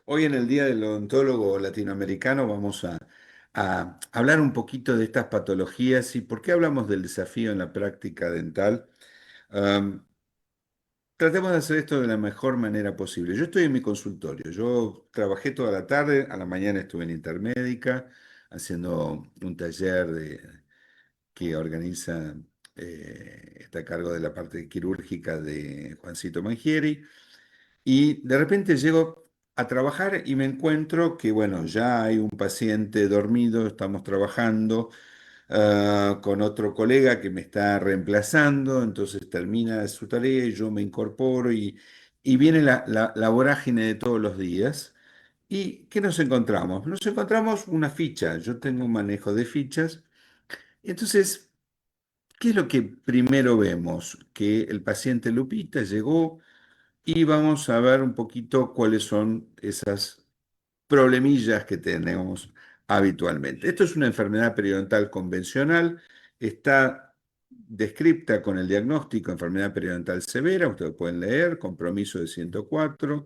Hoy en el Día del Odontólogo Latinoamericano vamos a hablar un poquito de estas patologías y por qué hablamos del desafío en la práctica dental. Am, Tratemos de hacer esto de la mejor manera posible. Yo estoy en mi consultorio. Yo trabajé toda la tarde, a la mañana estuve en Intermédica haciendo un taller que organiza, está a cargo de la parte quirúrgica de Juancito Mangieri. Y de repente llego a trabajar y me encuentro que, bueno, ya hay un paciente dormido, estamos trabajando con otro colega que me está reemplazando, entonces termina su tarea y yo me incorporo y viene la vorágine de todos los días. ¿Y qué nos encontramos? Nos encontramos una ficha, yo tengo un manejo de fichas, entonces, ¿qué es lo que primero vemos? Que el paciente Lupita llegó y vamos a ver un poquito cuáles son esas problemillas que tenemos habitualmente. Esto es una enfermedad periodontal convencional, está descripta con el diagnóstico enfermedad periodontal severa, ustedes pueden leer, compromiso de 104,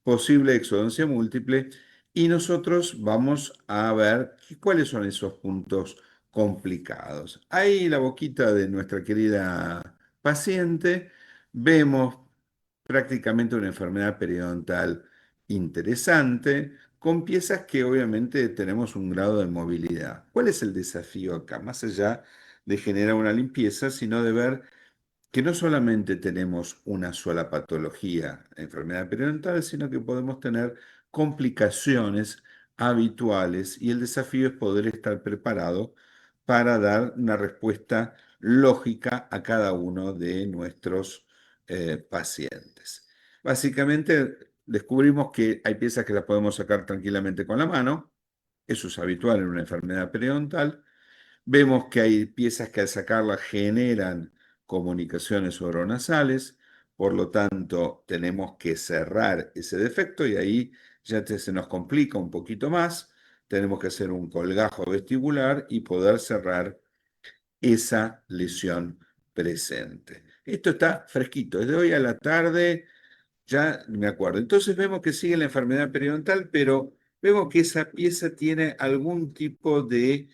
posible exodoncia múltiple, y nosotros vamos a ver cuáles son esos puntos complicados. Ahí la boquita de nuestra querida paciente, vemos prácticamente una enfermedad periodontal interesante, con piezas que obviamente tenemos un grado de movilidad. ¿Cuál es el desafío acá? Más allá de generar una limpieza, sino de ver que no solamente tenemos una sola patología, enfermedad periodontal, sino que podemos tener complicaciones habituales y el desafío es poder estar preparado para dar una respuesta lógica a cada uno de nuestros pacientes. Básicamente, descubrimos que hay piezas que las podemos sacar tranquilamente con la mano, eso es habitual en una enfermedad periodontal. Vemos que hay piezas que al sacarlas generan comunicaciones oronasales, por lo tanto tenemos que cerrar ese defecto y ahí se nos complica un poquito más. Tenemos que hacer un colgajo vestibular y poder cerrar esa lesión presente. Esto está fresquito, es de hoy a la tarde, ya me acuerdo. Entonces vemos que sigue la enfermedad periodontal, pero vemos que esa pieza tiene algún tipo de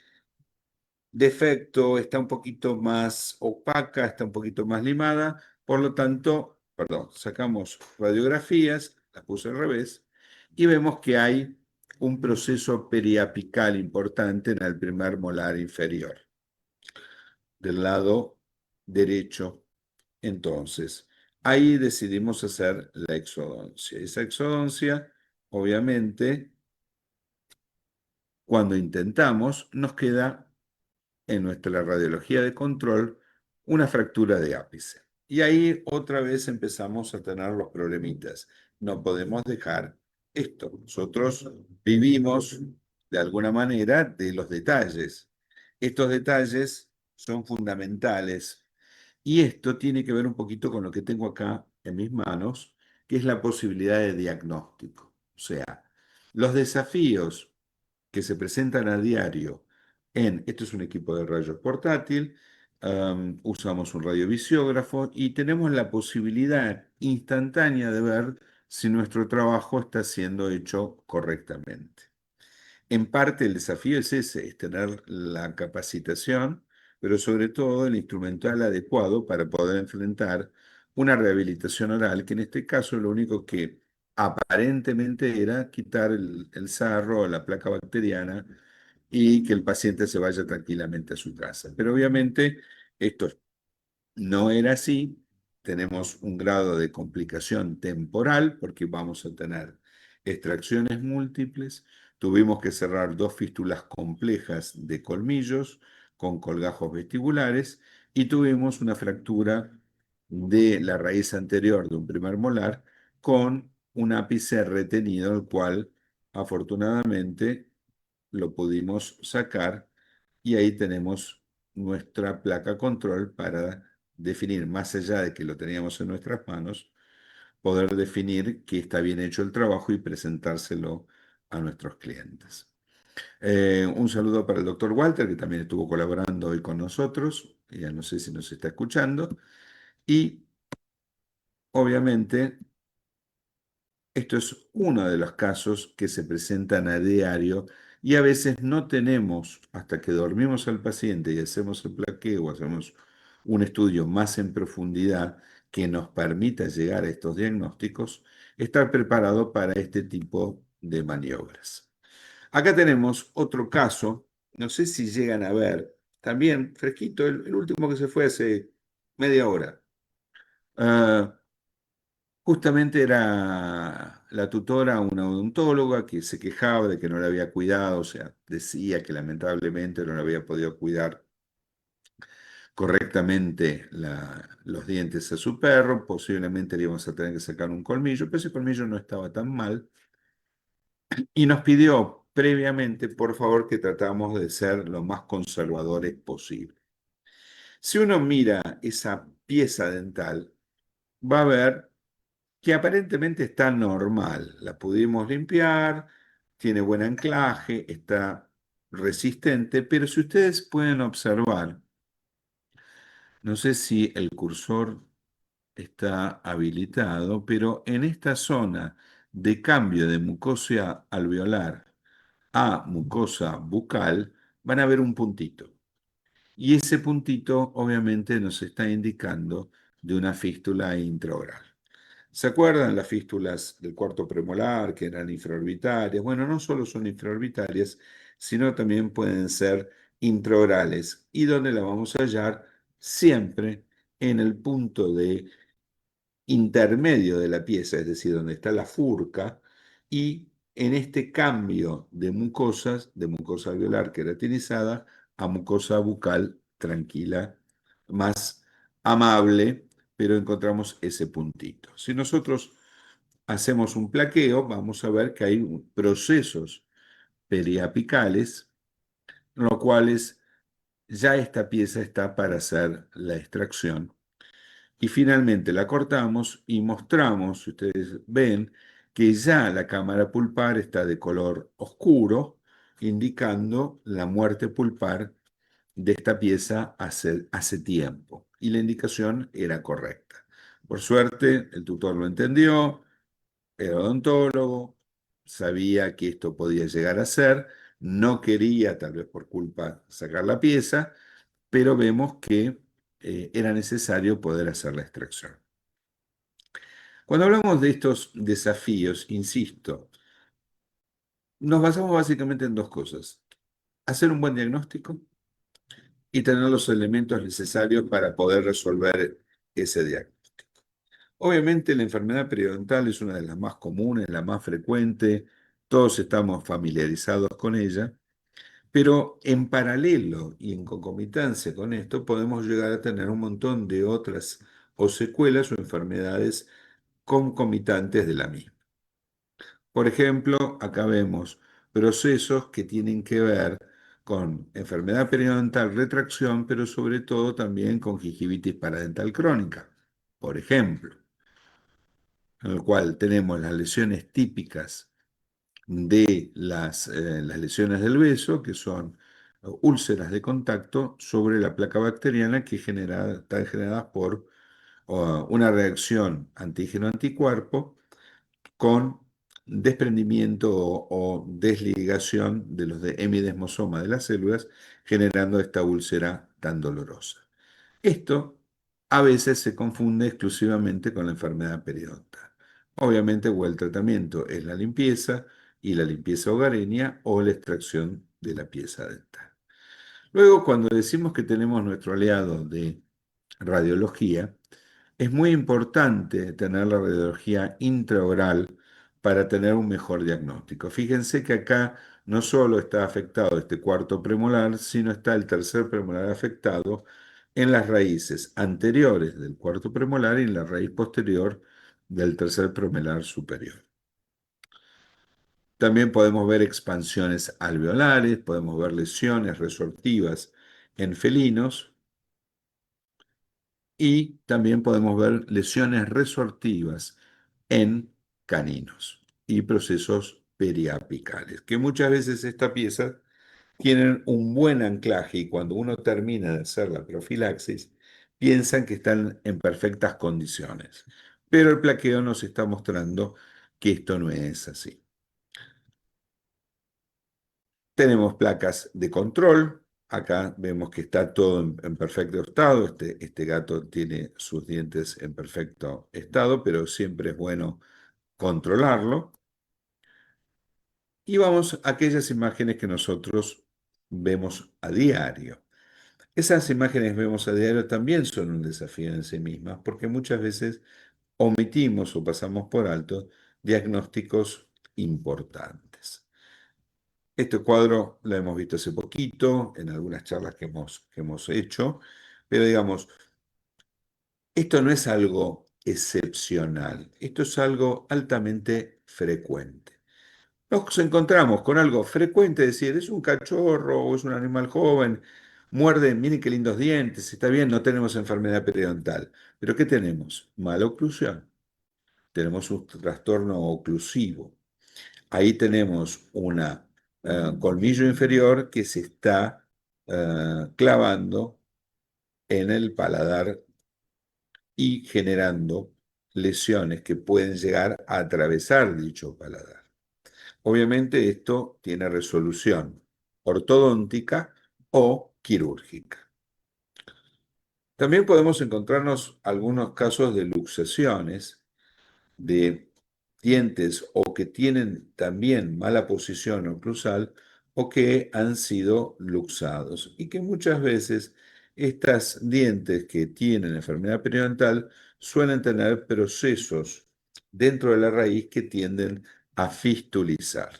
defecto, está un poquito más opaca, está un poquito más limada, por lo tanto, perdón, sacamos radiografías, las puse al revés, y vemos que hay un proceso periapical importante en el primer molar inferior, del lado derecho. Entonces, ahí decidimos hacer la exodoncia. Esa exodoncia, obviamente, cuando intentamos, nos queda en nuestra radiología de control una fractura de ápice. Y ahí otra vez empezamos a tener los problemitas. No podemos dejar esto. Nosotros vivimos de alguna manera de los detalles. Estos detalles son fundamentales y esto tiene que ver un poquito con lo que tengo acá en mis manos, que es la posibilidad de diagnóstico. O sea, los desafíos que se presentan a diario esto es un equipo de rayos portátil, usamos un radiovisiógrafo y tenemos la posibilidad instantánea de ver si nuestro trabajo está siendo hecho correctamente. En parte el desafío es ese, es tener la capacitación, pero sobre todo el instrumental adecuado para poder enfrentar una rehabilitación oral, que en este caso lo único que aparentemente era quitar el sarro, la placa bacteriana, y que el paciente se vaya tranquilamente a su casa. Pero obviamente esto no era así. Tenemos un grado de complicación temporal porque vamos a tener extracciones múltiples. Tuvimos que cerrar dos fístulas complejas de colmillos con colgajos vestibulares y tuvimos una fractura de la raíz anterior de un primer molar con un ápice retenido, el cual afortunadamente lo pudimos sacar y ahí tenemos nuestra placa control para definir, más allá de que lo teníamos en nuestras manos, poder definir que está bien hecho el trabajo y presentárselo a nuestros clientes. Un saludo para el doctor Walter, que también estuvo colaborando hoy con nosotros, ya no sé si nos está escuchando, y obviamente Esto es uno de los casos que se presentan a diario y a veces no tenemos, hasta que dormimos al paciente y hacemos el plaqueo, hacemos un estudio más en profundidad que nos permita llegar a estos diagnósticos, estar preparado para este tipo de maniobras. Acá tenemos otro caso, no sé si llegan a ver, también fresquito, el último que se fue hace media hora. Ah, Justamente era la tutora, una odontóloga que se quejaba de que no la había cuidado, o sea, decía que lamentablemente no le había podido cuidar correctamente los dientes a su perro, posiblemente le íbamos a tener que sacar un colmillo, pero ese colmillo no estaba tan mal, y nos pidió previamente, por favor, que tratamos de ser lo más conservadores posible. Si uno mira esa pieza dental, va a ver que aparentemente está normal. La pudimos limpiar, tiene buen anclaje, está resistente, pero si ustedes pueden observar, no sé si el cursor está habilitado, pero en esta zona de cambio de mucosa alveolar a mucosa bucal, van a ver un puntito. Y ese puntito obviamente nos está indicando de una fístula intraoral. ¿Se acuerdan las fístulas del cuarto premolar que eran infraorbitarias? Bueno, no solo son infraorbitarias, sino también pueden ser intraorales. ¿Y dónde la vamos a hallar? Siempre en el punto de intermedio de la pieza, es decir, donde está la furca, y en este cambio de mucosas, de mucosa alveolar queratinizada a mucosa bucal tranquila, más amable, pero encontramos ese puntito. Si nosotros hacemos un plaqueo, vamos a ver que hay procesos periapicales, los cuales ya esta pieza está para hacer la extracción y finalmente la cortamos y mostramos, si ustedes ven, que ya la cámara pulpar está de color oscuro, indicando la muerte pulpar de esta pieza hace tiempo. Y la indicación era correcta. Por suerte, el tutor lo entendió, era odontólogo, sabía que esto podía llegar a ser, no quería, tal vez por culpa, sacar la pieza, pero vemos que era necesario poder hacer la extracción. Cuando hablamos de estos desafíos, insisto, nos basamos básicamente en dos cosas. Hacer un buen diagnóstico y tener los elementos necesarios para poder resolver ese diagnóstico. Obviamente la enfermedad periodontal es una de las más comunes, la más frecuente, todos estamos familiarizados con ella, pero en paralelo y en concomitancia con esto podemos llegar a tener un montón de otras o secuelas o enfermedades concomitantes de la misma. Por ejemplo, acá vemos procesos que tienen que ver con enfermedad periodontal, retracción, pero sobre todo también con gingivitis paradental crónica, por ejemplo, en el cual tenemos las lesiones típicas de las lesiones del beso, que son úlceras de contacto sobre la placa bacteriana que están generadas por una reacción antígeno-anticuerpo con desprendimiento o desligación de los de hemidesmosoma de las células, generando esta úlcera tan dolorosa. Esto a veces se confunde exclusivamente con la enfermedad periodontal. Obviamente, o el tratamiento es la limpieza y la limpieza hogareña o la extracción de la pieza dental. Luego, cuando decimos que tenemos nuestro aliado de radiología, es muy importante tener la radiología intraoral para tener un mejor diagnóstico. Fíjense que acá no solo está afectado este cuarto premolar, sino está el tercer premolar afectado en las raíces anteriores del cuarto premolar y en la raíz posterior del tercer premolar superior. También podemos ver expansiones alveolares, podemos ver lesiones resortivas en felinos y también podemos ver lesiones resortivas en caninos y procesos periapicales, que muchas veces esta pieza tienen un buen anclaje y cuando uno termina de hacer la profilaxis, piensan que están en perfectas condiciones. Pero el plaqueo nos está mostrando que esto no es así. Tenemos placas de control. Acá vemos que está todo en perfecto estado. Este gato tiene sus dientes en perfecto estado, pero siempre es bueno controlarlo. Y vamos a aquellas imágenes que nosotros vemos a diario. Esas imágenes que vemos a diario también son un desafío en sí mismas, porque muchas veces omitimos o pasamos por alto diagnósticos importantes. Este cuadro lo hemos visto hace poquito en algunas charlas que hemos hecho, pero digamos, esto no es algo excepcional, esto es algo altamente frecuente. Nos encontramos con algo frecuente, es decir, es un cachorro o es un animal joven, muerde, miren qué lindos dientes, está bien, no tenemos enfermedad periodontal, pero ¿qué tenemos? Mala oclusión, tenemos un trastorno oclusivo. Ahí tenemos una colmillo inferior que se está clavando en el paladar y generando lesiones que pueden llegar a atravesar dicho paladar. Obviamente esto tiene resolución ortodóntica o quirúrgica. También podemos encontrarnos algunos casos de luxaciones de dientes o que tienen también mala posición oclusal o que han sido luxados y que muchas veces estas dientes que tienen enfermedad periodontal suelen tener procesos dentro de la raíz que tienden a fistulizar.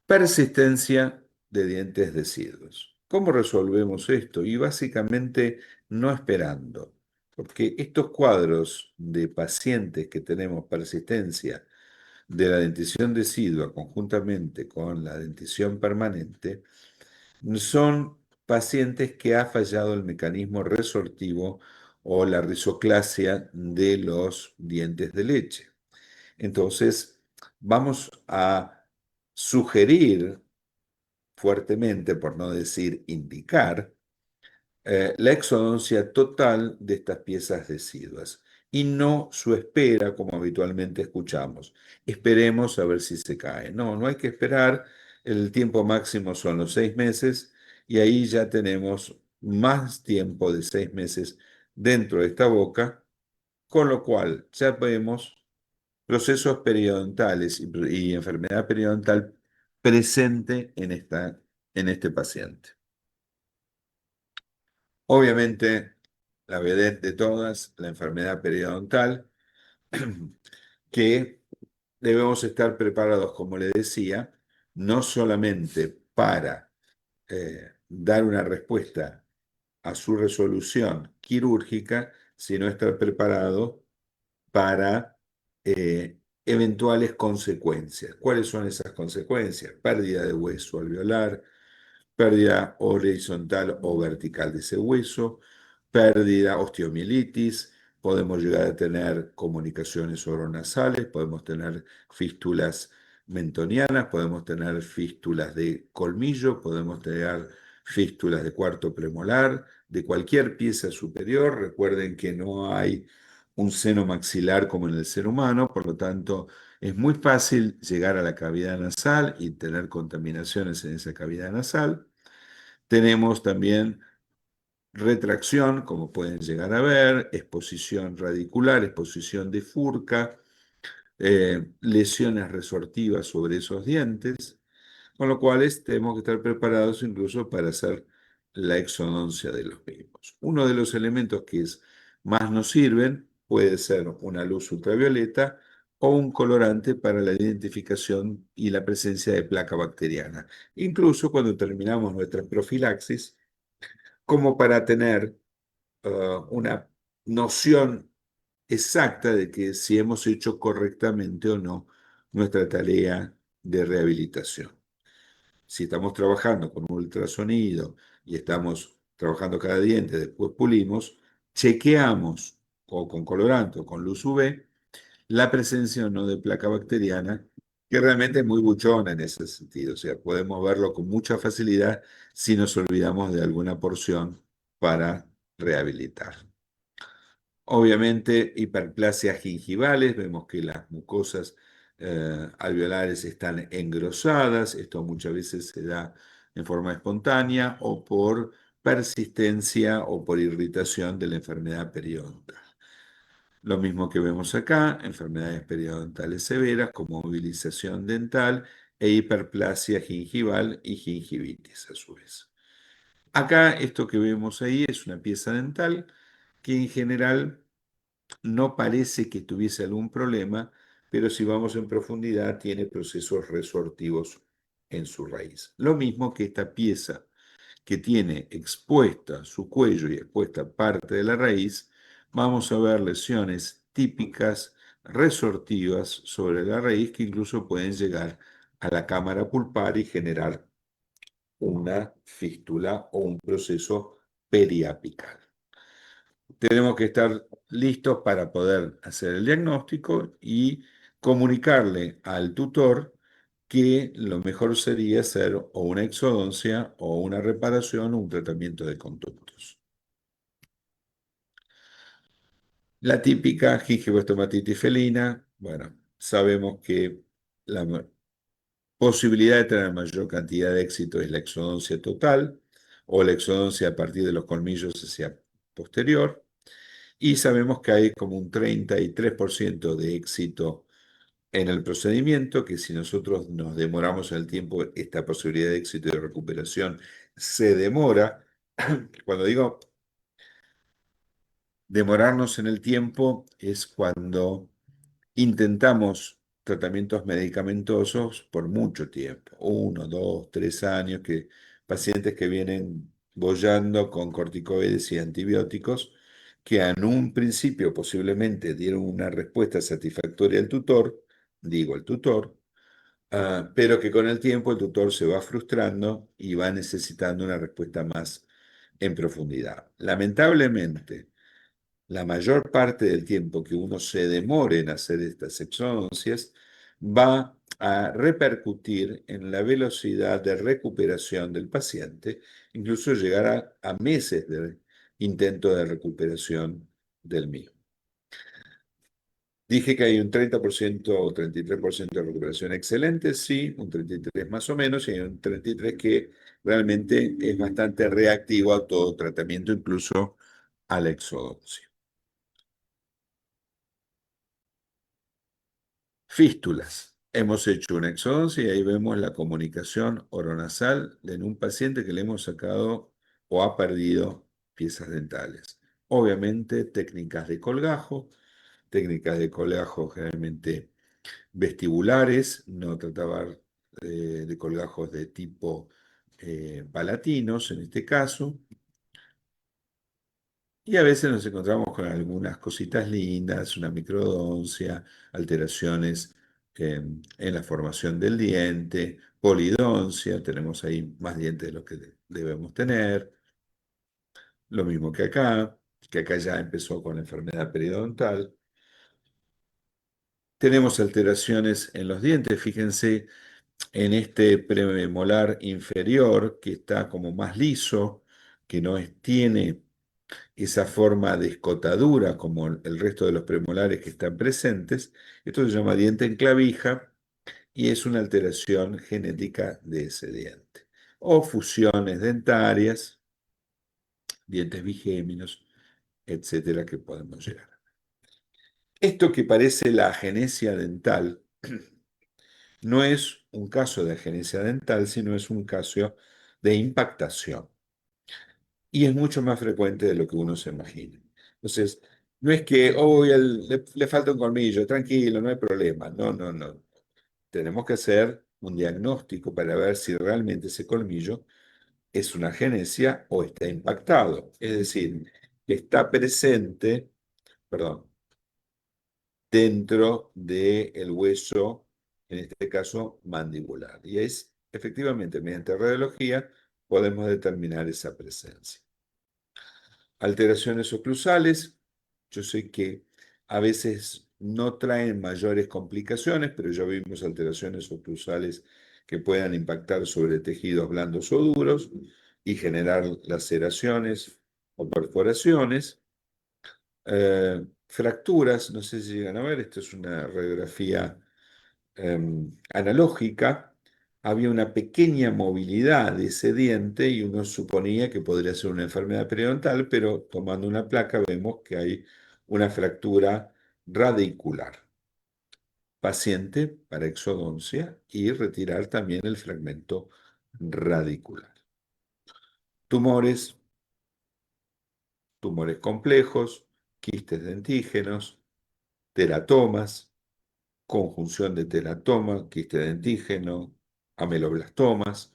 Persistencia de dientes deciduos. ¿Cómo resolvemos esto? Y básicamente no esperando, porque estos cuadros de pacientes que tenemos persistencia de la dentición decidua conjuntamente con la dentición permanente son pacientes que ha fallado el mecanismo resortivo o la rizoclasia de los dientes de leche. Entonces, vamos a sugerir fuertemente, por no decir indicar, la exodoncia total de estas piezas deciduas y no su espera como habitualmente escuchamos. Esperemos a ver si se cae. No, no hay que esperar. El tiempo máximo son los 6 meses y ahí ya tenemos más tiempo de 6 meses dentro de esta boca, con lo cual ya vemos procesos periodontales y enfermedad periodontal presente en este paciente. Obviamente, la vedette de todas, la enfermedad periodontal, que debemos estar preparados, como le decía, no solamente para dar una respuesta a su resolución quirúrgica, sino estar preparado para eventuales consecuencias. ¿Cuáles son esas consecuencias? Pérdida de hueso alveolar, pérdida horizontal o vertical de ese hueso, pérdida, osteomielitis, podemos llegar a tener comunicaciones oronasales, podemos tener fístulas mentonianas, podemos tener fístulas de colmillo, podemos tener fístulas de cuarto premolar, de cualquier pieza superior. Recuerden que no hay un seno maxilar como en el ser humano, por lo tanto es muy fácil llegar a la cavidad nasal y tener contaminaciones en esa cavidad nasal. Tenemos también retracción, como pueden llegar a ver, exposición radicular, exposición de Furca, lesiones resortivas sobre esos dientes, con lo cual tenemos que estar preparados incluso para hacer la exodoncia de los mismos. Uno de los elementos que más nos sirven puede ser una luz ultravioleta o un colorante para la identificación y la presencia de placa bacteriana, incluso cuando terminamos nuestra profilaxis, como para tener una noción exacta de que si hemos hecho correctamente o no nuestra tarea de rehabilitación. Si estamos trabajando con un ultrasonido y estamos trabajando cada diente, después pulimos, chequeamos o con colorante o con luz UV la presencia o no de placa bacteriana, que realmente es muy buchona en ese sentido. O sea, podemos verlo con mucha facilidad si nos olvidamos de alguna porción para rehabilitar. Obviamente, hiperplasias gingivales, vemos que las mucosas alveolares están engrosadas, esto muchas veces se da en forma espontánea o por persistencia o por irritación de la enfermedad periodontal. Lo mismo que vemos acá, enfermedades periodontales severas como movilización dental e hiperplasia gingival y gingivitis a su vez. Acá esto que vemos ahí es una pieza dental que en general no parece que tuviese algún problema, pero si vamos en profundidad tiene procesos resortivos en su raíz. Lo mismo que esta pieza que tiene expuesta su cuello y expuesta parte de la raíz, vamos a ver lesiones típicas resortivas sobre la raíz que incluso pueden llegar a la cámara pulpar y generar una fístula o un proceso periapical. Tenemos que estar listos para poder hacer el diagnóstico y comunicarle al tutor que lo mejor sería hacer o una exodoncia o una reparación o un tratamiento de conductos. La típica gingivoestomatitis felina, bueno, sabemos que la posibilidad de tener mayor cantidad de éxito es la exodoncia total o la exodoncia a partir de los colmillos hacia posterior. Y sabemos que hay como un 33% de éxito en el procedimiento, que si nosotros nos demoramos en el tiempo, esta posibilidad de éxito y de recuperación se demora. Cuando digo demorarnos en el tiempo es cuando intentamos tratamientos medicamentosos por mucho tiempo, 1, 2, 3 años, que pacientes que vienen boyando con corticoides y antibióticos, que en un principio posiblemente dieron una respuesta satisfactoria al tutor, digo el tutor, pero que con el tiempo el tutor se va frustrando y va necesitando una respuesta más en profundidad. Lamentablemente, la mayor parte del tiempo que uno se demore en hacer estas exodoncias va a repercutir en la velocidad de recuperación del paciente, incluso llegar a meses de intento de recuperación del mismo. Dije que hay un 30% o 33% de recuperación excelente, sí, un 33 más o menos, y hay un 33 que realmente es bastante reactivo a todo tratamiento, incluso a la exodoncia. Fístulas. Hemos hecho una exodoncia y ahí vemos la comunicación oronasal en un paciente que le hemos sacado o ha perdido piezas dentales. Obviamente, técnicas de colgajo generalmente vestibulares, no trataba de colgajos de tipo palatinos en este caso. Y a veces nos encontramos con algunas cositas lindas, una microdoncia, alteraciones en la formación del diente, polidoncia, tenemos ahí más dientes de los que debemos tener. Lo mismo que acá ya empezó con la enfermedad periodontal. Tenemos alteraciones en los dientes, fíjense en este premolar inferior que está como más liso, que no tiene esa forma de escotadura como el resto de los premolares que están presentes. Esto se llama diente en clavija y es una alteración genética de ese diente. O fusiones dentarias, dientes bigéminos, etcétera, que podemos llegar. Esto que parece la agenesia dental no es un caso de agenesia dental, sino es un caso de impactación. Y es mucho más frecuente de lo que uno se imagina. Entonces, no es que, oh, le falta un colmillo, tranquilo, no hay problema. No, no, no. Tenemos que hacer un diagnóstico para ver si realmente ese colmillo es una agenesia o está impactado. Es decir, que está presente, perdón, dentro del hueso, en este caso mandibular. Y es efectivamente, mediante radiología, podemos determinar esa presencia. Alteraciones oclusales, yo sé que a veces no traen mayores complicaciones, pero ya vimos alteraciones oclusales que puedan impactar sobre tejidos blandos o duros y generar laceraciones o perforaciones. Fracturas, no sé si llegan a ver, esto es una radiografía analógica. Había una pequeña movilidad de ese diente y uno suponía que podría ser una enfermedad periodontal, pero tomando una placa vemos que hay una fractura radicular. Paciente para exodoncia y retirar también el fragmento radicular. Tumores, tumores complejos, quistes dentígenos, teratomas, conjunción de teratoma, quiste dentígeno, ameloblastomas,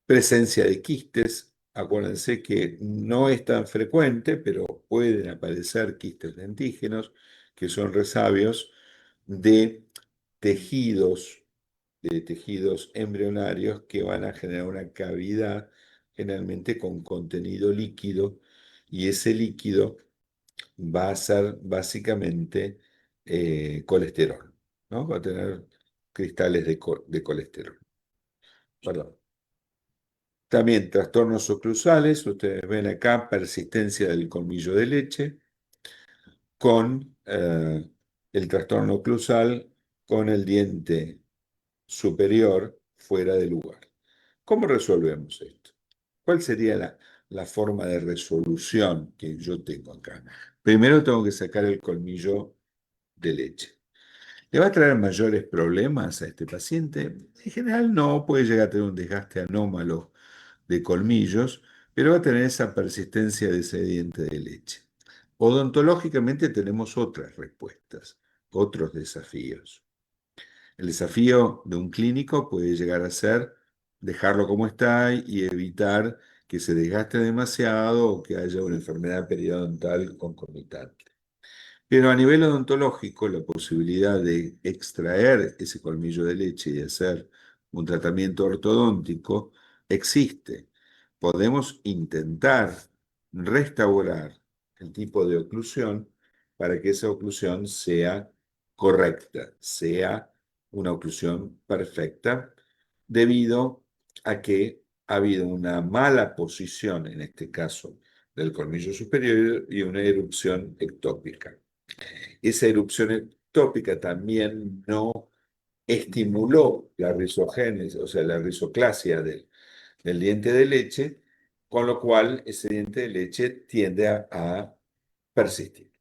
presencia de quistes. Acuérdense que no es tan frecuente, pero pueden aparecer quistes dentígenos, que son resabios de tejidos, de tejidos embrionarios que van a generar una cavidad generalmente con contenido líquido, y ese líquido va a ser básicamente colesterol, ¿no? Va a tener cristales de colesterol. Perdón. También trastornos oclusales, ustedes ven acá persistencia del colmillo de leche con el trastorno oclusal con el diente superior fuera de lugar. ¿Cómo resolvemos esto? ¿Cuál sería la forma de resolución que yo tengo acá? Primero tengo que sacar el colmillo de leche. ¿Le va a traer mayores problemas a este paciente? En general no, puede llegar a tener un desgaste anómalo de colmillos, pero va a tener esa persistencia de ese diente de leche. Odontológicamente tenemos otras respuestas, otros desafíos. El desafío de un clínico puede llegar a ser dejarlo como está y evitar que se desgaste demasiado o que haya una enfermedad periodontal concomitante. Pero a nivel odontológico, la posibilidad de extraer ese colmillo de leche y hacer un tratamiento ortodóntico existe. Podemos intentar restaurar el tipo de oclusión para que esa oclusión sea correcta, sea una oclusión perfecta, debido a que ha habido una mala posición, en este caso, del colmillo superior y una erupción ectópica. Esa erupción ectópica también no estimuló la rizogénesis, o sea, la rizoclasia del diente de leche, con lo cual ese diente de leche tiende a persistir.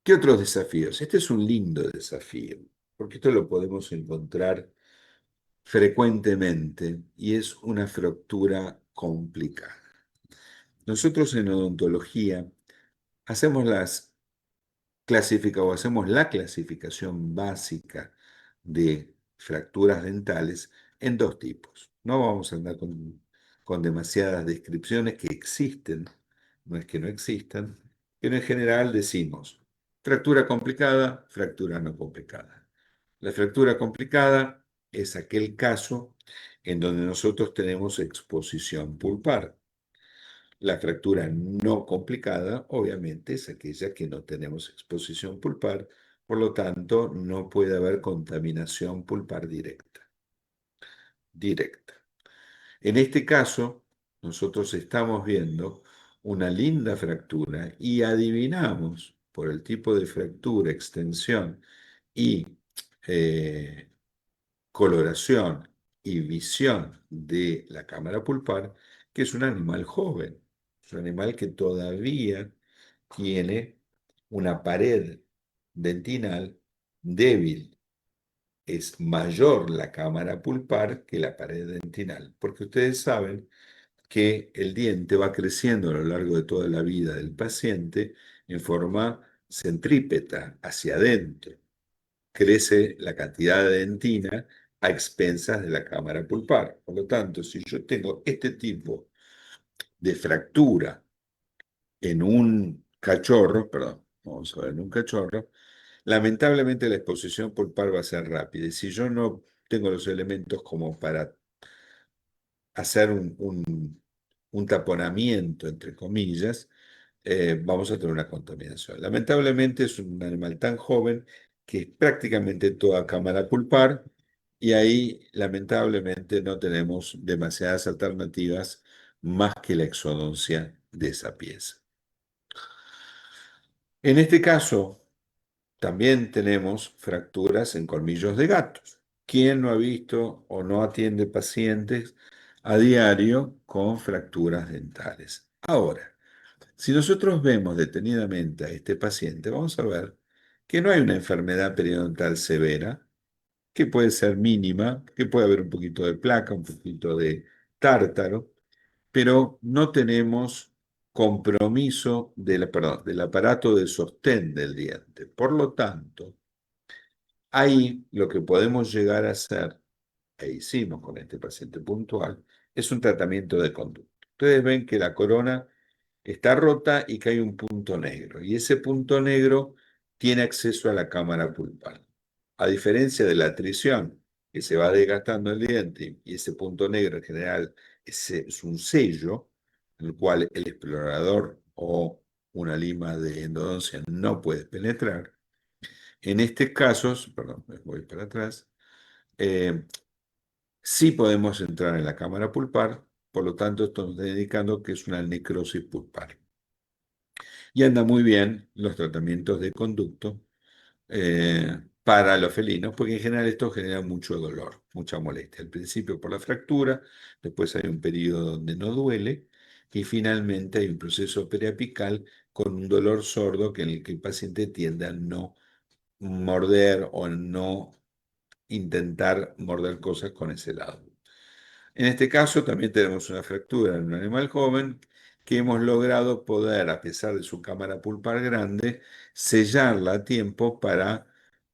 ¿Qué otros desafíos? Este es un lindo desafío, porque esto lo podemos encontrar frecuentemente y es una fractura complicada. Nosotros en odontología hacemos hacemos la clasificación básica de fracturas dentales en dos tipos. No vamos a andar con demasiadas descripciones que existen, no es que no existan, pero en general decimos fractura complicada, fractura no complicada. La fractura complicada es aquel caso en donde nosotros tenemos exposición pulpar. La fractura no complicada, obviamente, es aquella que no tenemos exposición pulpar, por lo tanto, no puede haber contaminación pulpar directa. Directa. En este caso, nosotros estamos viendo una linda fractura y adivinamos por el tipo de fractura, extensión y eh, coloración y visión de la cámara pulpar, que es un animal joven, es un animal que todavía tiene una pared dentinal débil. Es mayor la cámara pulpar que la pared dentinal, porque ustedes saben que el diente va creciendo a lo largo de toda la vida del paciente en forma centrípeta, hacia adentro. Crece la cantidad de dentina a expensas de la cámara pulpar. Por lo tanto, si yo tengo este tipo de fractura en un cachorro, perdón, vamos a ver, en un cachorro, lamentablemente la exposición pulpar va a ser rápida. Y si yo no tengo los elementos como para hacer un taponamiento, entre comillas, vamos a tener una contaminación. Lamentablemente es un animal tan joven que es prácticamente toda cámara pulpar, y ahí lamentablemente no tenemos demasiadas alternativas más que la exodoncia de esa pieza. En este caso, también tenemos fracturas en colmillos de gatos. ¿Quién no ha visto o no atiende pacientes a diario con fracturas dentales? Ahora, si nosotros vemos detenidamente a este paciente, vamos a ver que no hay una enfermedad periodontal severa, que puede ser mínima, que puede haber un poquito de placa, un poquito de tártaro, pero no tenemos compromiso perdón, del aparato de sostén del diente. Por lo tanto, ahí lo que podemos llegar a hacer, e hicimos con este paciente puntual, es un tratamiento de conducto. Ustedes ven que la corona está rota y que hay un punto negro, y ese punto negro tiene acceso a la cámara pulpar. A diferencia de la atrición, que se va desgastando el diente, y ese punto negro en general es un sello, en el cual el explorador o una lima de endodoncia no puede penetrar. En este caso, perdón, me voy para atrás, eh, sí podemos entrar en la cámara pulpar, por lo tanto, esto nos está indicando que es una necrosis pulpar. Y anda muy bien los tratamientos de conducto para los felinos, porque en general esto genera mucho dolor, mucha molestia. Al principio por la fractura, después hay un periodo donde no duele, y finalmente hay un proceso periapical con un dolor sordo que en el que el paciente tiende a no morder o no intentar morder cosas con ese lado. En este caso también tenemos una fractura en un animal joven que hemos logrado poder, a pesar de su cámara pulpar grande, sellarla a tiempo para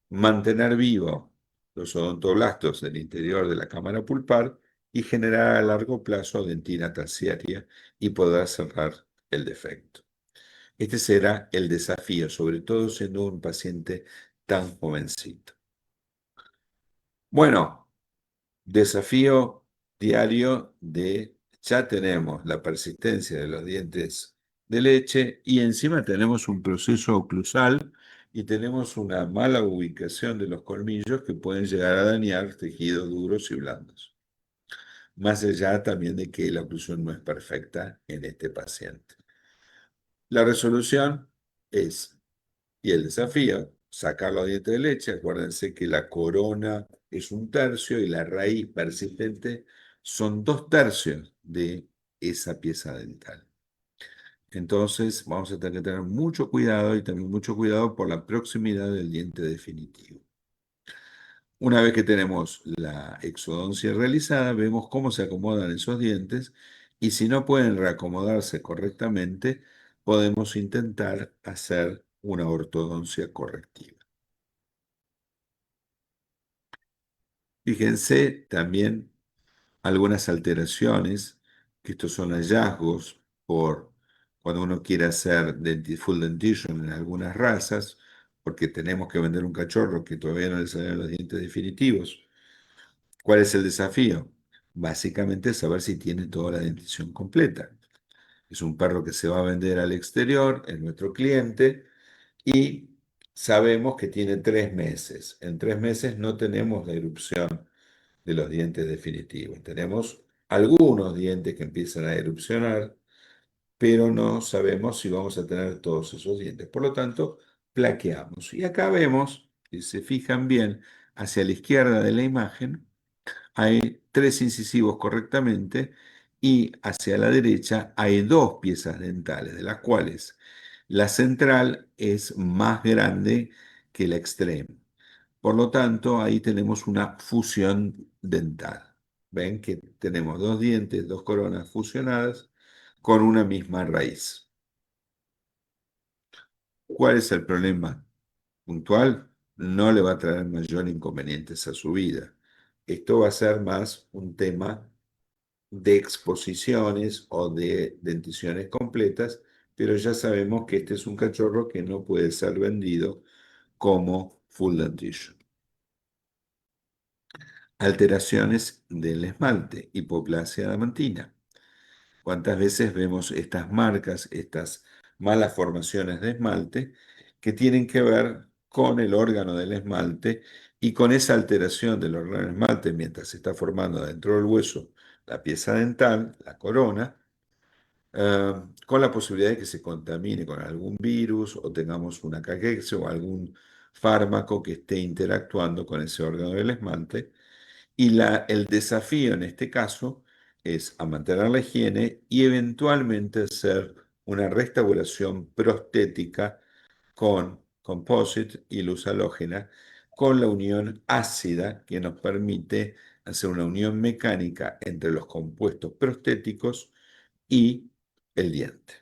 mantener vivo los odontoblastos del interior de la cámara pulpar y generar a largo plazo dentina terciaria y poder cerrar el defecto. Este será el desafío, sobre todo siendo un paciente tan jovencito. Bueno, desafío diario de ya tenemos la persistencia de los dientes de leche y encima tenemos un proceso oclusal y tenemos una mala ubicación de los colmillos que pueden llegar a dañar tejidos duros y blandos. Más allá también de que la oclusión no es perfecta en este paciente. La resolución es y el desafío, sacar los dientes de leche. Acuérdense que la corona es un tercio y la raíz persistente son dos tercios de esa pieza dental. Entonces vamos a tener que tener mucho cuidado y también mucho cuidado por la proximidad del diente definitivo. Una vez que tenemos la exodoncia realizada, vemos cómo se acomodan esos dientes y si no pueden reacomodarse correctamente, podemos intentar hacer una ortodoncia correctiva. Fíjense también algunas alteraciones, que estos son hallazgos por cuando uno quiere hacer full dentition en algunas razas, porque tenemos que vender un cachorro que todavía no le salen los dientes definitivos. ¿Cuál es el desafío? Básicamente saber si tiene toda la dentición completa. Es un perro que se va a vender al exterior, es nuestro cliente, y sabemos que tiene 3 meses. En 3 meses no tenemos la erupción de los dientes definitivos. Tenemos algunos dientes que empiezan a erupcionar, pero no sabemos si vamos a tener todos esos dientes. Por lo tanto, plaqueamos. Y acá vemos, si se fijan bien, hacia la izquierda de la imagen, hay 3 incisivos correctamente y hacia la derecha hay 2 piezas dentales, de las cuales la central es más grande que la extrema. Por lo tanto, ahí tenemos una fusión dental. Ven que tenemos 2 dientes, 2 coronas fusionadas con una misma raíz. ¿Cuál es el problema puntual? No le va a traer mayor inconvenientes a su vida. Esto va a ser más un tema de exposiciones o de denticiones completas, pero ya sabemos que este es un cachorro que no puede ser vendido como full dentition. Alteraciones del esmalte, hipoplasia adamantina. ¿Cuántas veces vemos estas marcas, estas malas formaciones de esmalte que tienen que ver con el órgano del esmalte y con esa alteración del órgano del esmalte mientras se está formando dentro del hueso la pieza dental, la corona? con la posibilidad de que se contamine con algún virus o tengamos una caquexia o algún fármaco que esté interactuando con ese órgano del esmalte. Y el desafío en este caso es a mantener la higiene y eventualmente hacer una restauración prostética con composite y luz halógena, con la unión ácida que nos permite hacer una unión mecánica entre los compuestos prostéticos y el diente.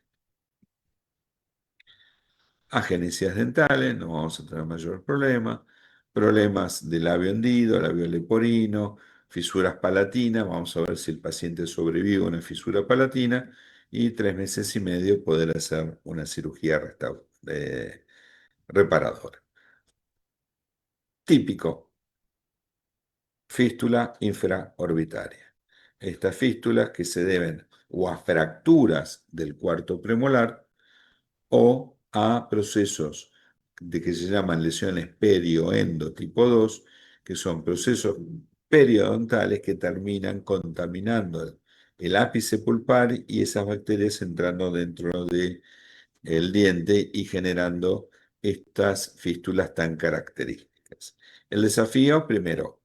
Agenesias dentales, no vamos a tener mayor problema. Problemas de labio hendido, labio leporino, fisuras palatinas. Vamos a ver si el paciente sobrevive a una fisura palatina y 3 meses y medio poder hacer una cirugía reparadora. Típico, fístula infraorbitaria. Estas fístulas que se deben o a fracturas del cuarto premolar o a procesos de que se llaman lesiones perioendo tipo 2, que son procesos periodontales que terminan contaminando el ápice pulpar y esas bacterias entrando dentro del diente y generando estas fístulas tan características. El desafío, primero,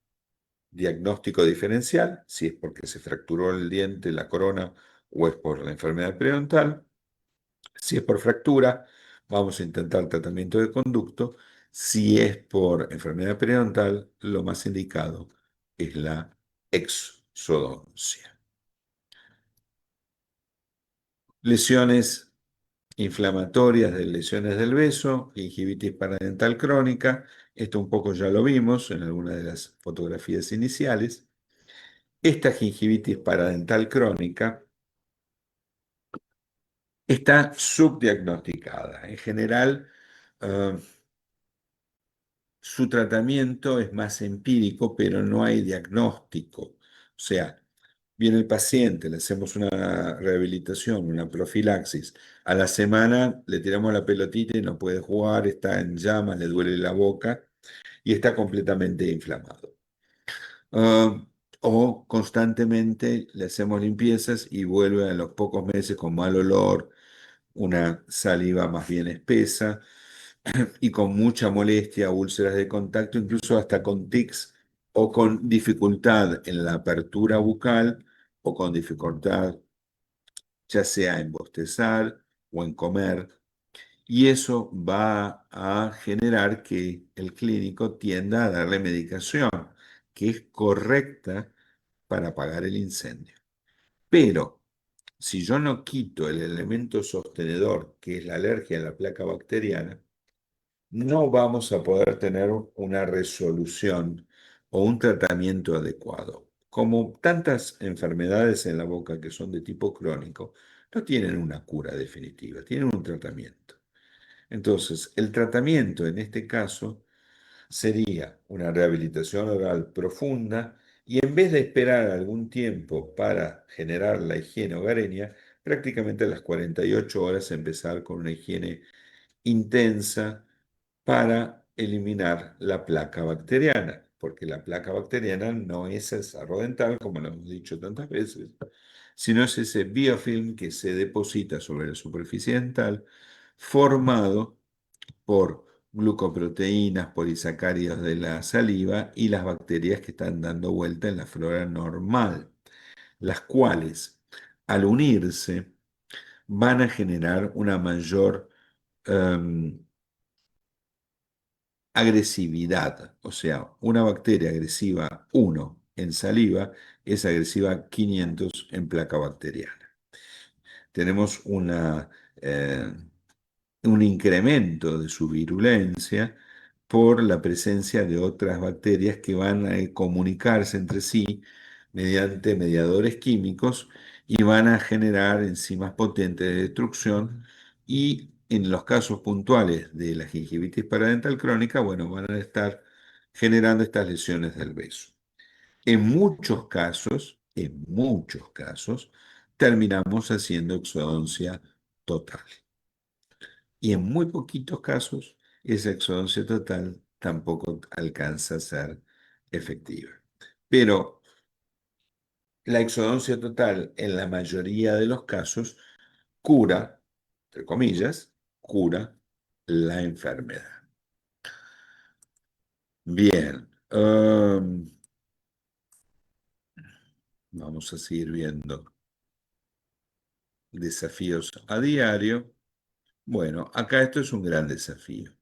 diagnóstico diferencial, si es porque se fracturó el diente, la corona, o es por la enfermedad periodontal. Si es por fractura, vamos a intentar tratamiento de conducto. Si es por enfermedad periodontal, lo más indicado es la exodoncia. Lesiones inflamatorias de lesiones del beso, gingivitis paradental crónica. Esto un poco ya lo vimos en alguna de las fotografías iniciales. Esta gingivitis paradental crónica está subdiagnosticada. En general, eh, su tratamiento es más empírico, pero no hay diagnóstico. O sea, viene el paciente, le hacemos una rehabilitación, una profilaxis. A la semana le tiramos la pelotita y no puede jugar, está en llamas, le duele la boca y está completamente inflamado. Ah, o constantemente le hacemos limpiezas y vuelve a los pocos meses con mal olor, una saliva más bien espesa y con mucha molestia, úlceras de contacto, incluso hasta con tics o con dificultad en la apertura bucal o con dificultad ya sea en bostezar o en comer. Y eso va a generar que el clínico tienda a darle medicación que es correcta para apagar el incendio. Pero si yo no quito el elemento sostenedor, que es la alergia a la placa bacteriana, no vamos a poder tener una resolución o un tratamiento adecuado. Como tantas enfermedades en la boca que son de tipo crónico, no tienen una cura definitiva, tienen un tratamiento. Entonces, el tratamiento en este caso sería una rehabilitación oral profunda y en vez de esperar algún tiempo para generar la higiene hogareña, prácticamente a las 48 horas empezar con una higiene intensa para eliminar la placa bacteriana, porque la placa bacteriana no es el sarro dental, como lo hemos dicho tantas veces, sino es ese biofilm que se deposita sobre la superficie dental, formado por glucoproteínas, polisacáridos de la saliva y las bacterias que están dando vuelta en la flora normal, las cuales, al unirse, van a generar una mayor agresividad. O sea, una bacteria agresiva 1 en saliva es agresiva 500 en placa bacteriana. Tenemos eh, un incremento de su virulencia por la presencia de otras bacterias que van a comunicarse entre sí mediante mediadores químicos y van a generar enzimas potentes de destrucción y en los casos puntuales de la gingivitis paradental crónica, bueno, van a estar generando estas lesiones del beso. En muchos casos, terminamos haciendo exodoncia total. Y en muy poquitos casos, esa exodoncia total tampoco alcanza a ser efectiva. Pero la exodoncia total, en la mayoría de los casos, cura, entre comillas, cura la enfermedad. Bien, vamos a seguir viendo desafíos a diario. Bueno, acá esto es un gran desafío,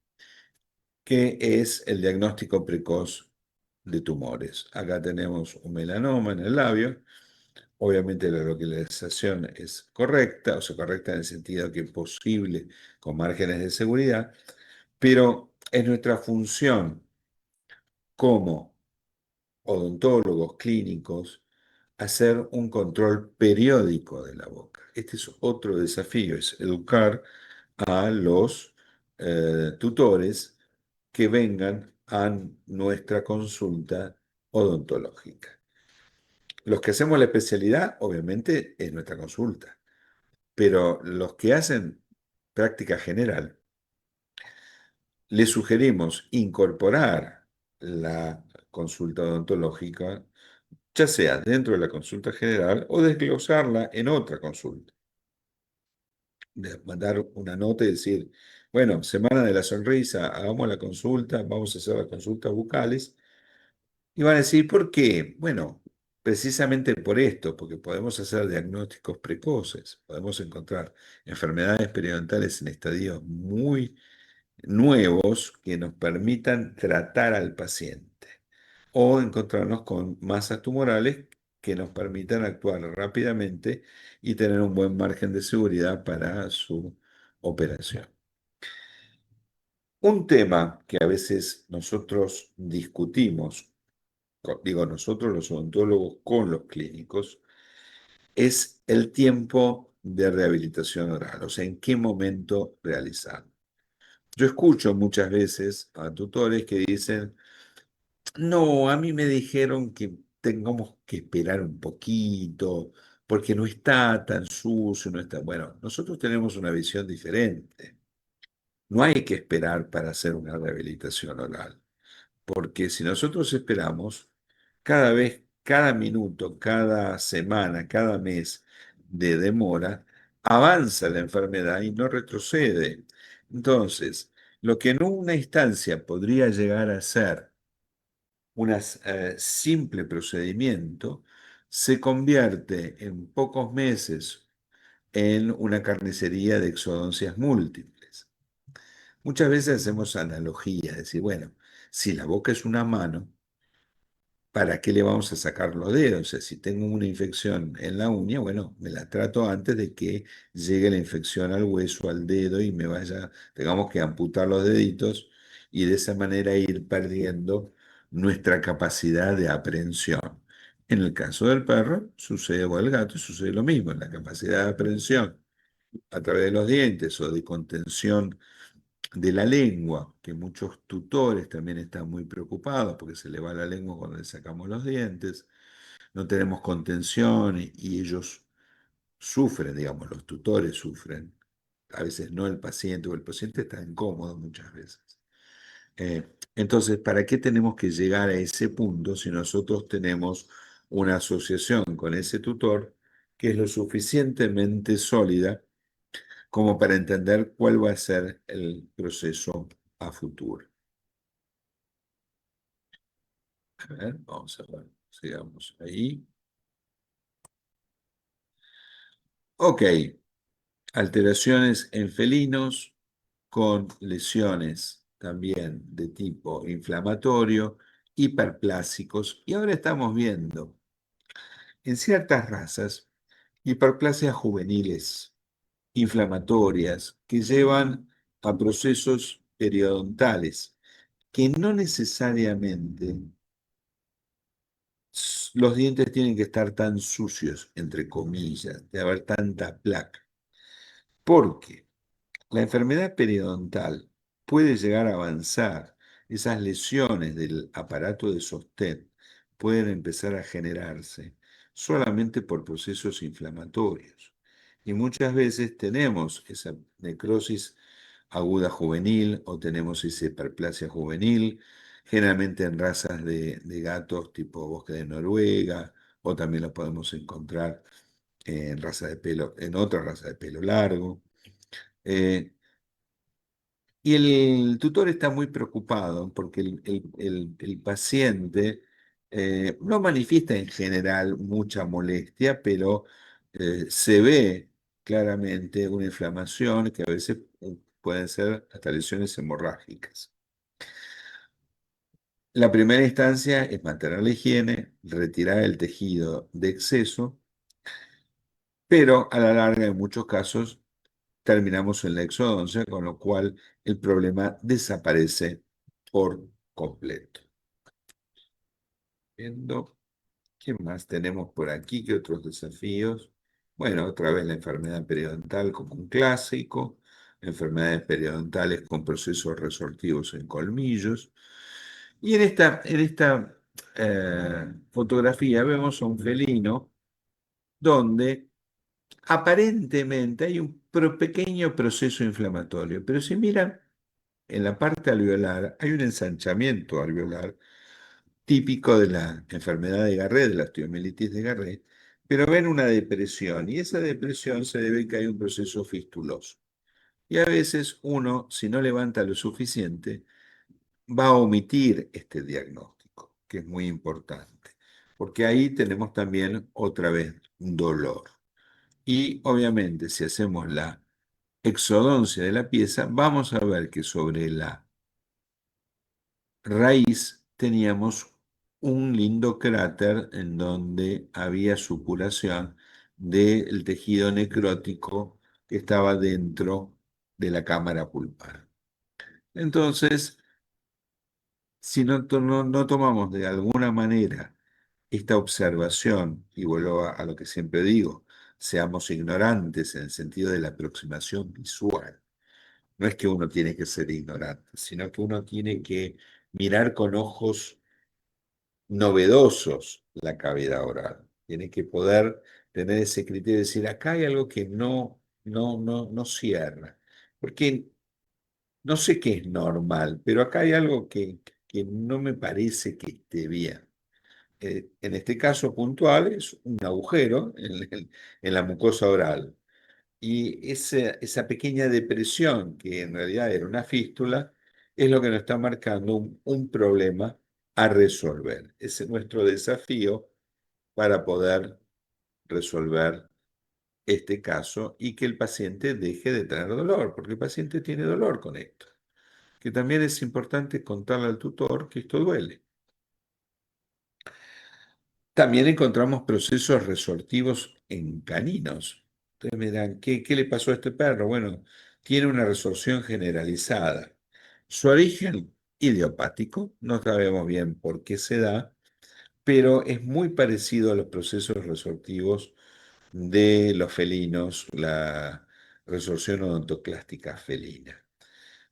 que es el diagnóstico precoz de tumores. Acá tenemos un melanoma en el labio. Obviamente la localización es correcta, o sea, correcta en el sentido que es posible con márgenes de seguridad, pero es nuestra función como odontólogos clínicos hacer un control periódico de la boca. Este es otro desafío, es educar a los tutores que vengan a nuestra consulta odontológica. Los que hacemos la especialidad, obviamente, es nuestra consulta, pero los que hacen práctica general, les sugerimos incorporar la consulta odontológica, ya sea dentro de la consulta general o desglosarla en otra consulta. Mandar una nota y decir, bueno, Semana de la Sonrisa, hagamos la consulta, vamos a hacer las consultas bucales. Y van a decir, ¿por qué? Bueno, precisamente por esto, porque podemos hacer diagnósticos precoces, podemos encontrar enfermedades periodontales en estadios muy nuevos que nos permitan tratar al paciente o encontrarnos con masas tumorales que nos permitan actuar rápidamente y tener un buen margen de seguridad para su operación. Un tema que a veces nosotros discutimos, digo nosotros los odontólogos con los clínicos, es el tiempo de rehabilitación oral, o sea, en qué momento realizarlo. Yo escucho muchas veces a tutores que dicen, no, a mí me dijeron que tengamos que esperar un poquito, porque no está tan sucio, no está... Bueno, nosotros tenemos una visión diferente. No hay que esperar para hacer una rehabilitación oral, porque si nosotros esperamos, cada vez, cada minuto, cada semana, cada mes de demora, avanza la enfermedad y no retrocede. Entonces, lo que en una instancia podría llegar a ser un simple procedimiento, se convierte en pocos meses en una carnicería de exodoncias múltiples. Muchas veces hacemos analogías, decir, bueno, si la boca es una mano, ¿para qué le vamos a sacar los dedos? O sea, si tengo una infección en la uña, bueno, me la trato antes de que llegue la infección al hueso, al dedo y me vaya, tengamos que amputar los deditos y de esa manera ir perdiendo nuestra capacidad de aprehensión. En el caso del perro sucede, o el gato, sucede lo mismo, la capacidad de aprehensión a través de los dientes o de contención de la lengua, que muchos tutores también están muy preocupados porque se le va la lengua cuando le sacamos los dientes, no tenemos contención y ellos sufren, digamos, los tutores sufren, a veces no el paciente, o el paciente está incómodo muchas veces. Entonces, ¿para qué tenemos que llegar a ese punto si nosotros tenemos una asociación con ese tutor que es lo suficientemente sólida como para entender cuál va a ser el proceso a futuro? A ver, vamos a ver, sigamos ahí. Ok, alteraciones en felinos con lesiones también de tipo inflamatorio, hiperplásicos, y ahora estamos viendo en ciertas razas hiperplasias juveniles inflamatorias que llevan a procesos periodontales que no necesariamente los dientes tienen que estar tan sucios, entre comillas, de haber tanta placa, porque la enfermedad periodontal puede llegar a avanzar, esas lesiones del aparato de sostén pueden empezar a generarse solamente por procesos inflamatorios. Y muchas veces tenemos esa necrosis aguda juvenil o tenemos esa hiperplasia juvenil, generalmente en razas de gatos tipo bosque de Noruega, o también lo podemos encontrar en raza de pelo, en otra raza de pelo largo. Eh, y el tutor está muy preocupado porque el paciente no manifiesta en general mucha molestia, pero se ve claramente una inflamación que a veces pueden ser hasta lesiones hemorrágicas. La primera instancia es mantener la higiene, retirar el tejido de exceso, pero a la larga, en muchos casos, terminamos en la exodoncia, con lo cual el problema desaparece por completo. Viendo qué más tenemos por aquí, qué otros desafíos. Bueno, otra vez la enfermedad periodontal como un clásico, enfermedades periodontales con procesos resortivos en colmillos. Y en esta fotografía vemos a un felino donde aparentemente hay un pequeño proceso inflamatorio, pero si miran en la parte alveolar hay un ensanchamiento alveolar típico de la enfermedad de Garrett, de la osteomielitis de Garrett, pero ven una depresión y esa depresión se debe a que hay un proceso fistuloso. Y a veces uno, si no levanta lo suficiente, va a omitir este diagnóstico, que es muy importante, porque ahí tenemos también otra vez un dolor. Y obviamente, si hacemos la exodoncia de la pieza, vamos a ver que sobre la raíz teníamos un lindo cráter en donde había supuración del tejido necrótico que estaba dentro de la cámara pulpar. Entonces, si no tomamos de alguna manera esta observación, y vuelvo a lo que siempre digo, seamos ignorantes en el sentido de la aproximación visual. No es que uno tiene que ser ignorante, sino que uno tiene que mirar con ojos novedosos la cavidad oral. Tiene que poder tener ese criterio de decir, acá hay algo que no cierra. Porque no sé qué es normal, pero acá hay algo que no me parece que esté bien. En este caso puntual es un agujero en la mucosa oral. Y esa pequeña depresión, que en realidad era una fístula, es lo que nos está marcando un problema a resolver. Ese es nuestro desafío para poder resolver este caso y que el paciente deje de tener dolor, porque el paciente tiene dolor con esto. Que también es importante contarle al tutor que esto duele. También encontramos procesos resortivos en caninos. Ustedes me dirán, ¿qué le pasó a este perro? Bueno, tiene una resorción generalizada. Su origen idiopático, no sabemos bien por qué se da, pero es muy parecido a los procesos resortivos de los felinos, la resorción odontoclástica felina.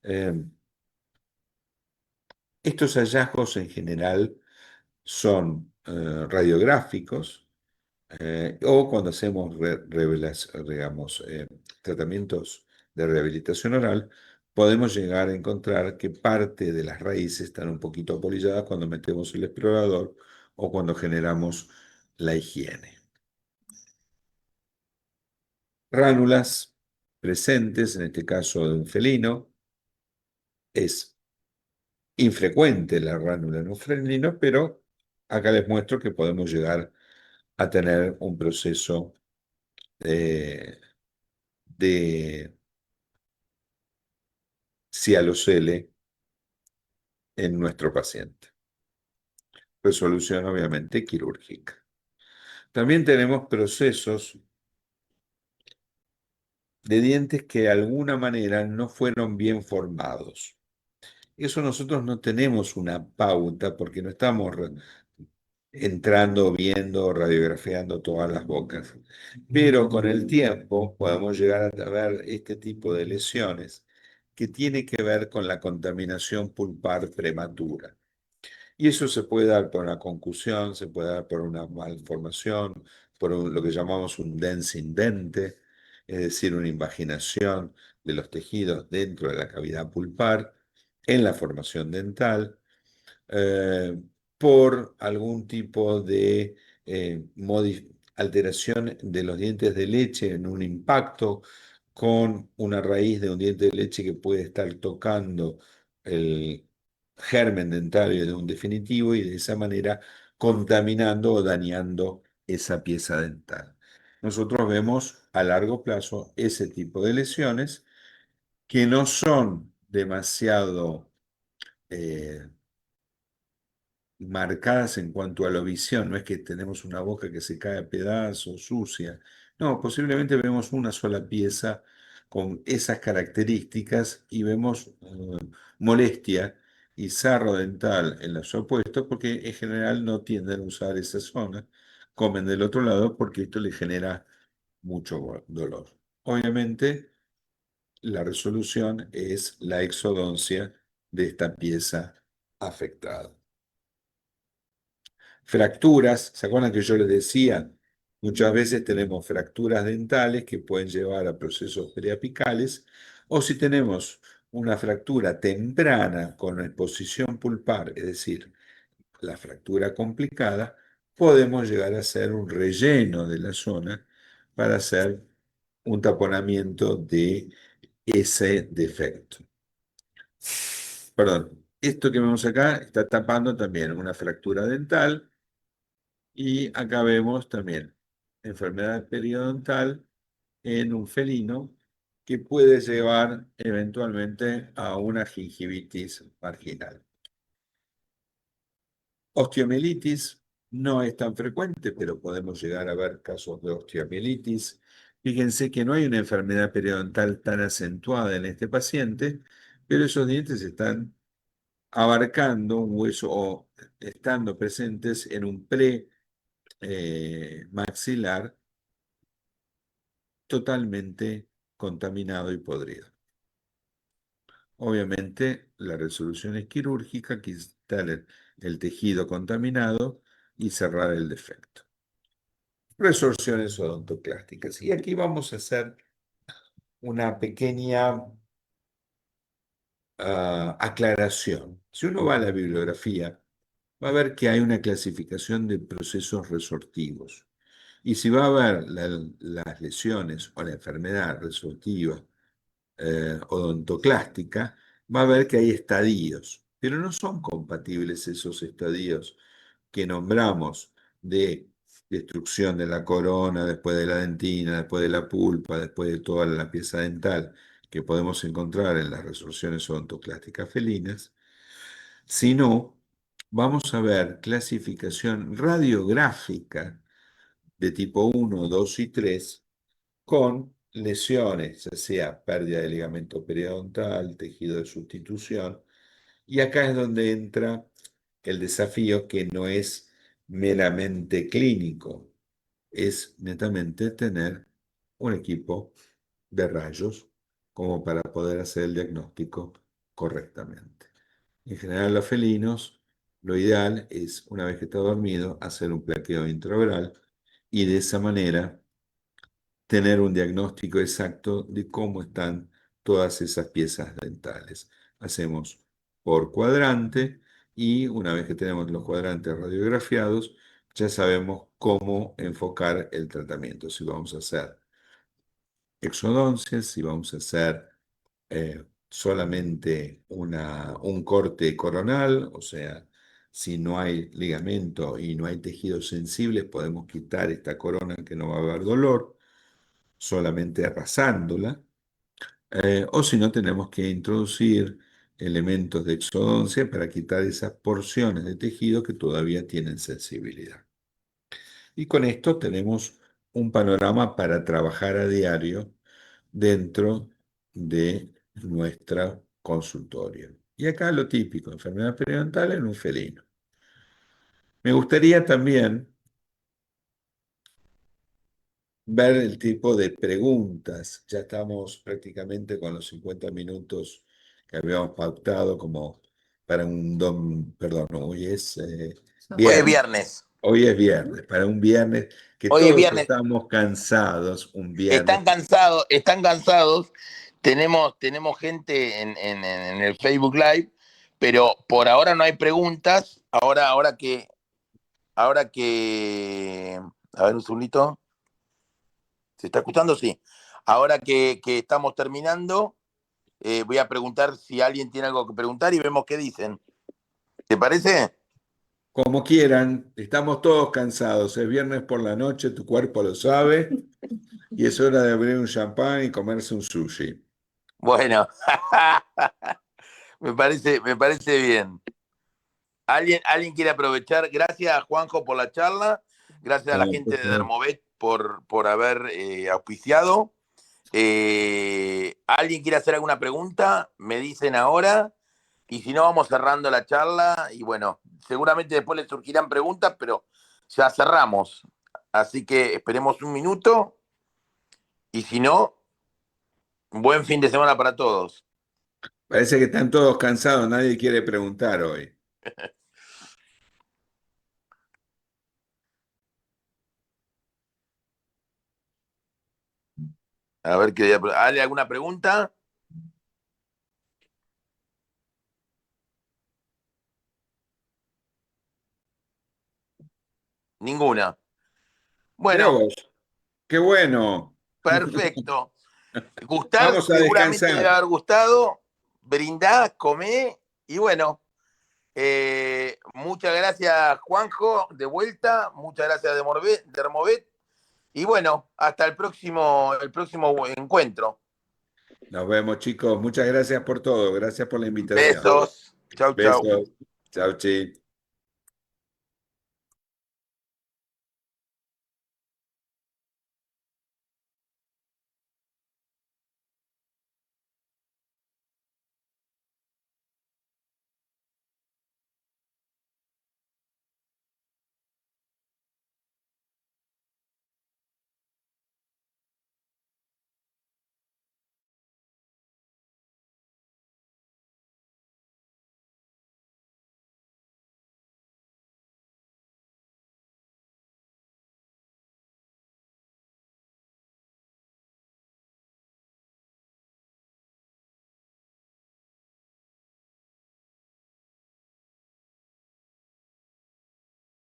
Eh, Estos hallazgos en general son radiográficos, o cuando hacemos digamos, tratamientos de rehabilitación oral, podemos llegar a encontrar que parte de las raíces están un poquito apolilladas cuando metemos el explorador o cuando generamos la higiene. Ránulas presentes, en este caso de un felino, es infrecuente la ránula en un felino, pero acá les muestro que podemos llegar a tener un proceso eh, de cialocele en nuestro paciente. Resolución obviamente quirúrgica. También tenemos procesos de dientes que de alguna manera no fueron bien formados. Eso nosotros no tenemos una pauta porque no estamos entrando, viendo, radiografiando todas las bocas. Pero con el tiempo podemos llegar a ver este tipo de lesiones que tiene que ver con la contaminación pulpar prematura. Y eso se puede dar por una concusión, se puede dar por una malformación, por lo que llamamos un densing dente, es decir, una invaginación de los tejidos dentro de la cavidad pulpar en la formación dental, eh, por algún tipo de alteración de los dientes de leche en un impacto, con una raíz de un diente de leche que puede estar tocando el germen dentario de un definitivo y de esa manera contaminando o dañando esa pieza dental. Nosotros vemos a largo plazo ese tipo de lesiones que no son demasiado eh, marcadas en cuanto a la visión. No es que tenemos una boca que se cae a pedazos, sucia. No, posiblemente vemos una sola pieza con esas características y vemos molestia y sarro dental en los opuestos porque en general no tienden a usar esa zona. Comen del otro lado porque esto les genera mucho dolor. Obviamente, la resolución es la exodoncia de esta pieza afectada. Fracturas, ¿se acuerdan que yo les decía? Muchas veces tenemos fracturas dentales que pueden llevar a procesos periapicales, o si tenemos una fractura temprana con exposición pulpar, es decir, la fractura complicada, podemos llegar a hacer un relleno de la zona para hacer un taponamiento de ese defecto. Perdón, esto que vemos acá está tapando también una fractura dental y acá vemos también enfermedad periodontal en un felino que puede llevar eventualmente a una gingivitis marginal. Osteomielitis no es tan frecuente, pero podemos llegar a ver casos de osteomielitis. Fíjense que no hay una enfermedad periodontal tan acentuada en este paciente, pero esos dientes están abarcando un hueso o estando presentes en un maxilar totalmente contaminado y podrido. Obviamente, la resolución es quirúrgica, quitar el tejido contaminado y cerrar el defecto. Resorciones odontoclásticas. Y aquí vamos a hacer una pequeña aclaración. Si uno va a la bibliografía, va a ver que hay una clasificación de procesos resortivos. Y si va a ver las lesiones o la enfermedad resortiva odontoclástica, va a ver que hay estadios, pero no son compatibles esos estadios que nombramos de destrucción de la corona, después de la dentina, después de la pulpa, después de toda la pieza dental que podemos encontrar en las resoluciones odontoclásticas felinas, sino vamos a ver clasificación radiográfica de tipo 1, 2 y 3 con lesiones, ya sea pérdida de ligamento periodontal, tejido de sustitución, y acá es donde entra el desafío que no es meramente clínico, es netamente tener un equipo de rayos como para poder hacer el diagnóstico correctamente. En general, los felinos, lo ideal es, una vez que está dormido, hacer un plaqueo intraoral y de esa manera tener un diagnóstico exacto de cómo están todas esas piezas dentales. Hacemos por cuadrante y una vez que tenemos los cuadrantes radiografiados, ya sabemos cómo enfocar el tratamiento. Si vamos a hacer exodoncias, si vamos a hacer solamente un corte coronal, o sea, si no hay ligamento y no hay tejidos sensibles, podemos quitar esta corona que no va a haber dolor solamente arrasándola, o si no tenemos que introducir elementos de exodoncia para quitar esas porciones de tejido que todavía tienen sensibilidad. Y con esto tenemos un panorama para trabajar a diario dentro de nuestra consultorio. Y acá lo típico, enfermedad periodontal en un felino. Me gustaría también ver el tipo de preguntas. Ya estamos prácticamente con los 50 minutos que habíamos pautado como para perdón, hoy es Hoy es viernes. viernes. Hoy es viernes, para un viernes que Hoy es todos viernes. estamos cansados, un viernes. Están cansados, están cansados. Tenemos gente en el Facebook Live, pero por ahora no hay preguntas. Ahora que A ver, un segundito. ¿Se está escuchando? Sí. Ahora que estamos terminando, voy a preguntar si alguien tiene algo que preguntar y vemos qué dicen. ¿Te parece? Como quieran, estamos todos cansados. Es viernes por la noche, tu cuerpo lo sabe, y es hora de abrir un champán y comerse un sushi. Bueno, me parece bien. ¿Alguien quiere aprovechar? Gracias, Juanjo, por la charla. Gracias a la No, gente por de favor. Dermovet por haber auspiciado. ¿Alguien quiere hacer alguna pregunta? Me dicen ahora. Y si no, vamos cerrando la charla. Y bueno, seguramente después les surgirán preguntas, pero ya cerramos. Así que esperemos un minuto. Y si no, buen fin de semana para todos. Parece que están todos cansados, nadie quiere preguntar hoy. A ver qué. ¿Hay alguna pregunta? Ninguna. Mira Bueno, vos, qué bueno. perfecto. Gustar, Vamos a seguramente debe descansar. haber gustado. Brindá, comé. Y bueno, muchas gracias, Juanjo, de vuelta. Muchas gracias, Dermovet. Y bueno, hasta el próximo encuentro. Nos vemos, chicos. Muchas gracias por todo. Gracias por la invitación. Besos. Chau, chau. Besos. Chao, chi.